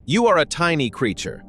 You are a tiny creature,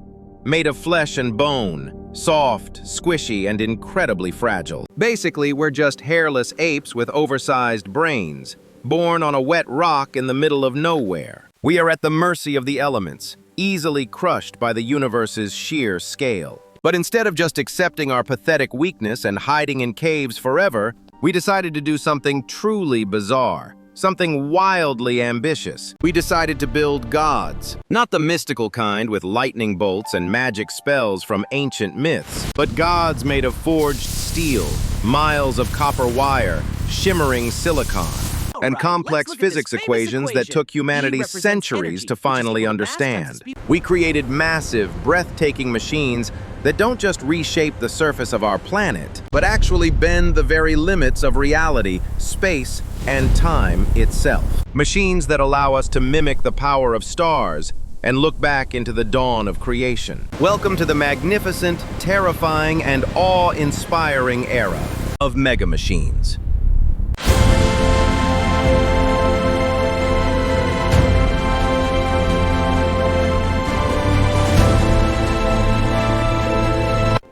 made of flesh and bone, soft, squishy, and incredibly fragile. Basically, we're just hairless apes with oversized brains, born on a wet rock in the middle of nowhere. We are at the mercy of the elements, easily crushed by the universe's sheer scale. But instead of just accepting our pathetic weakness and hiding in caves forever, we decided to do something truly bizarre. Something wildly ambitious. We decided to build gods. Not the mystical kind with lightning bolts and magic spells from ancient myths, but gods made of forged steel, miles of copper wire, shimmering silicon, and complex physics equations that took humanity centuries to finally understand. We created massive, breathtaking machines that don't just reshape the surface of our planet, but actually bend the very limits of reality, space, and time itself. Machines that allow us to mimic the power of stars and look back into the dawn of creation. Welcome to the magnificent, terrifying, and awe-inspiring era of Megamachines.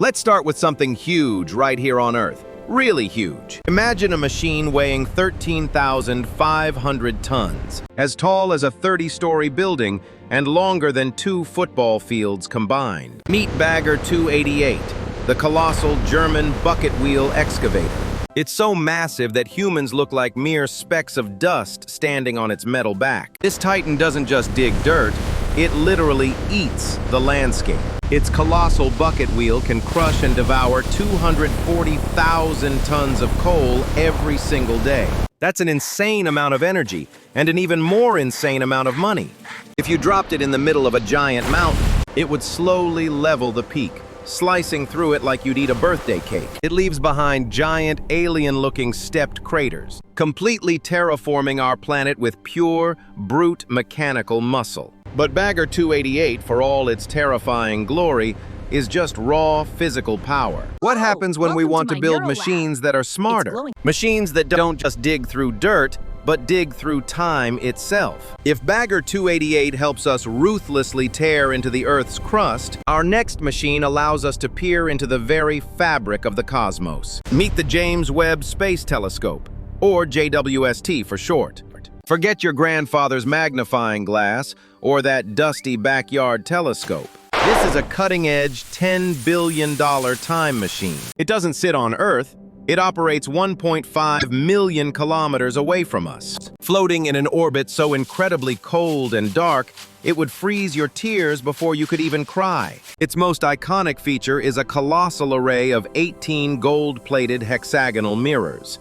Let's start with something huge right here on Earth. Really huge. Imagine a machine weighing 13,500 tons, as tall as a 30-story building and longer than 2 football fields combined. Meet Bagger 288, the colossal German bucket wheel excavator. It's so massive that humans look like mere specks of dust standing on its metal back. This titan doesn't just dig dirt, it literally eats the landscape. Its colossal bucket wheel can crush and devour 240,000 tons of coal every single day. That's an insane amount of energy, and an even more insane amount of money. If you dropped it in the middle of a giant mountain, it would slowly level the peak, slicing through it like you'd eat a birthday cake. It leaves behind giant, alien-looking stepped craters, completely terraforming our planet with pure, brute mechanical muscle. But Bagger 288, for all its terrifying glory, is just raw physical power. What happens when we want to build machines that are smarter? Machines that don't just dig through dirt, but dig through time itself. If Bagger 288 helps us ruthlessly tear into the Earth's crust, our next machine allows us to peer into the very fabric of the cosmos. Meet the James Webb Space Telescope, or JWST for short. Forget your grandfather's magnifying glass or that dusty backyard telescope. This is a cutting-edge $10 billion time machine. It doesn't sit on Earth. It operates 1.5 million kilometers away from us, floating in an orbit so incredibly cold and dark, it would freeze your tears before you could even cry. Its most iconic feature is a colossal array of 18 gold-plated hexagonal mirrors.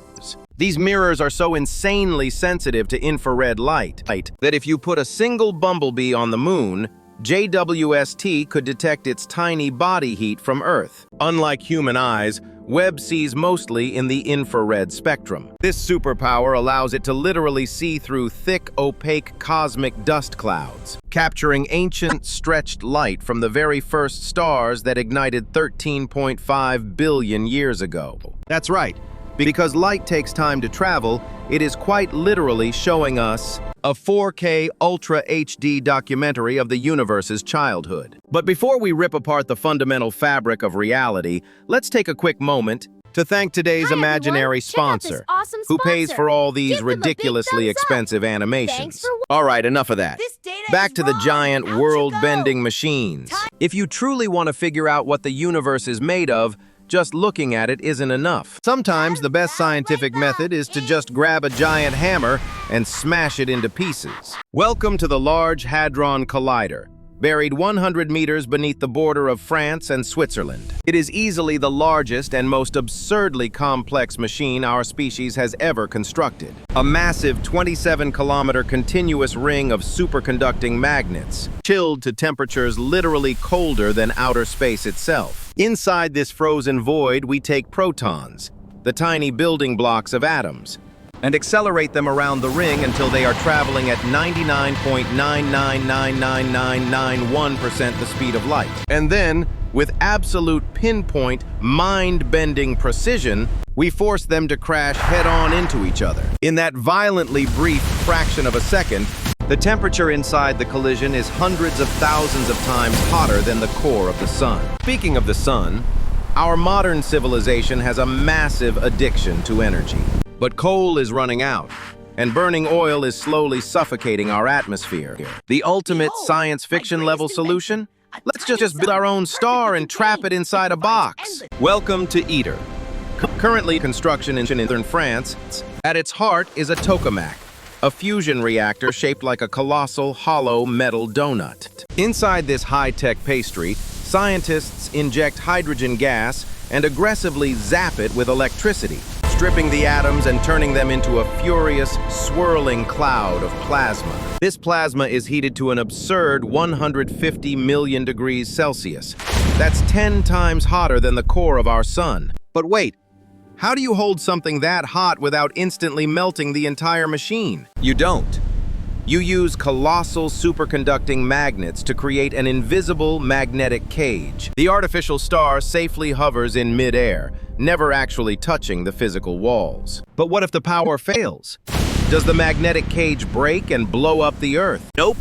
These mirrors are so insanely sensitive to infrared light that if you put a single bumblebee on the moon, JWST could detect its tiny body heat from Earth. Unlike human eyes, Webb sees mostly in the infrared spectrum. This superpower allows it to literally see through thick, opaque cosmic dust clouds, capturing ancient, stretched light from the very first stars that ignited 13.5 billion years ago. That's right. Because light takes time to travel, it is quite literally showing us a 4K Ultra HD documentary of the universe's childhood. But before we rip apart the fundamental fabric of reality, let's take a quick moment to thank today's imaginary sponsor, who pays for all these ridiculously expensive animations. All right, enough of that. Back to the giant world-bending machines. If you truly want to figure out what the universe is made of, just looking at it isn't enough. Sometimes the best scientific method is to just grab a giant hammer and smash it into pieces. Welcome to the Large Hadron Collider, buried 100 meters beneath the border of France and Switzerland. It is easily the largest and most absurdly complex machine our species has ever constructed. A massive 27-kilometer continuous ring of superconducting magnets, chilled to temperatures literally colder than outer space itself. Inside this frozen void, we take protons, the tiny building blocks of atoms, and accelerate them around the ring until they are traveling at 99.9999991% the speed of light. And then, with absolute pinpoint, mind-bending precision, we force them to crash head-on into each other. In that violently brief fraction of a second, The temperature inside the collision is hundreds of thousands of times hotter than the core of the sun. Speaking of the sun, our modern civilization has a massive addiction to energy. But coal is running out, and burning oil is slowly suffocating our atmosphere. The ultimate science fiction level solution? Let's just build our own star and trap it inside a box. Welcome to ITER. Currently construction in northern France. At its heart is a tokamak, a fusion reactor shaped like a colossal hollow metal donut. Inside this high-tech pastry, scientists inject hydrogen gas and aggressively zap it with electricity, stripping the atoms and turning them into a furious, swirling cloud of plasma. This plasma is heated to an absurd 150 million degrees Celsius. That's 10 times hotter than the core of our sun. But wait, how do you hold something that hot without instantly melting the entire machine? You don't. You use colossal superconducting magnets to create an invisible magnetic cage. The artificial star safely hovers in mid-air, never actually touching the physical walls. But what if the power fails? Does the magnetic cage break and blow up the Earth? Nope.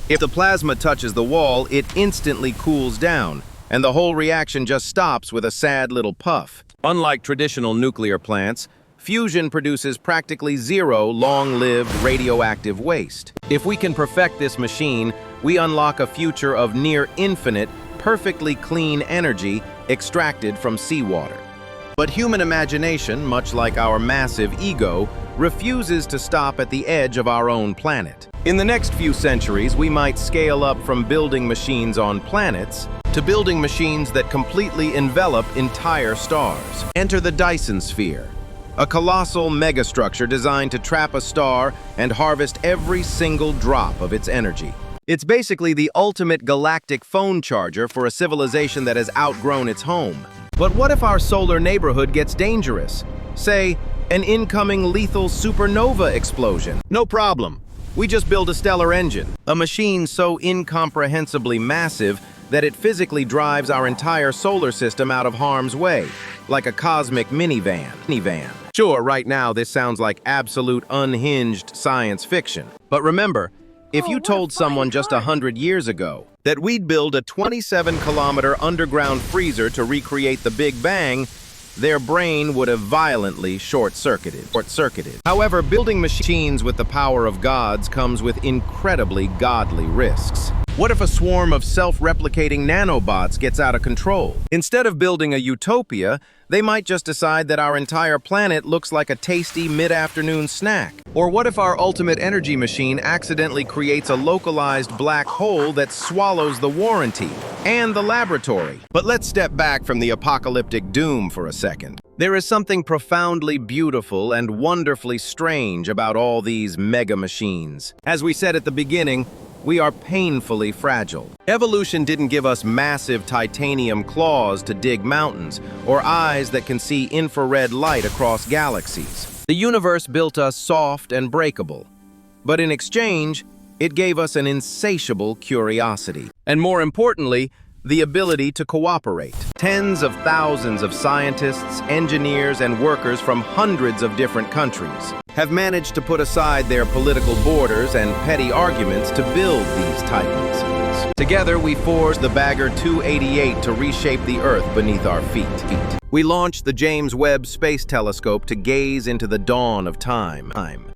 If the plasma touches the wall, it instantly cools down, and the whole reaction just stops with a sad little puff. Unlike traditional nuclear plants, fusion produces practically zero long-lived radioactive waste. If we can perfect this machine, we unlock a future of near-infinite, perfectly clean energy extracted from seawater. But human imagination, much like our massive ego, refuses to stop at the edge of our own planet. In the next few centuries, we might scale up from building machines on planets to building machines that completely envelop entire stars. Enter the Dyson sphere, a colossal megastructure designed to trap a star and harvest every single drop of its energy. It's basically the ultimate galactic phone charger for a civilization that has outgrown its home. But what if our solar neighborhood gets dangerous? Say, an incoming lethal supernova explosion. No problem. We just build a stellar engine, a machine so incomprehensibly massive that it physically drives our entire solar system out of harm's way, like a cosmic minivan. Sure, right now this sounds like absolute unhinged science fiction. But remember, if you told someone just 100 years ago that we'd build a 27-kilometer underground freezer to recreate the Big Bang, their brain would have violently short-circuited. However, building machines with the power of gods comes with incredibly godly risks. What if a swarm of self-replicating nanobots gets out of control? Instead of building a utopia, they might just decide that our entire planet looks like a tasty mid-afternoon snack. Or what if our ultimate energy machine accidentally creates a localized black hole that swallows the warranty and the laboratory? But let's step back from the apocalyptic doom for a second. There is something profoundly beautiful and wonderfully strange about all these mega machines. As we said at the beginning, we are painfully fragile. Evolution didn't give us massive titanium claws to dig mountains or eyes that can see infrared light across galaxies. The universe built us soft and breakable. But in exchange, it gave us an insatiable curiosity. And more importantly, the ability to cooperate. Tens of thousands of scientists, engineers, and workers from hundreds of different countries have managed to put aside their political borders and petty arguments to build these titans. Together, we forged the Bagger 288 to reshape the Earth beneath our feet. We launched the James Webb Space Telescope to gaze into the dawn of time.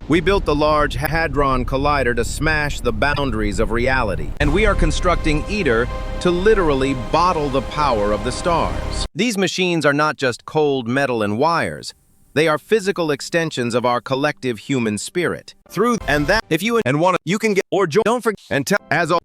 We built the Large Hadron Collider to smash the boundaries of reality. And we are constructing ITER to literally bottle the power of the stars. These machines are not just cold metal and wires. They are physical extensions of our collective human spirit. If you want, you can get or join. Don't forget and tell as all.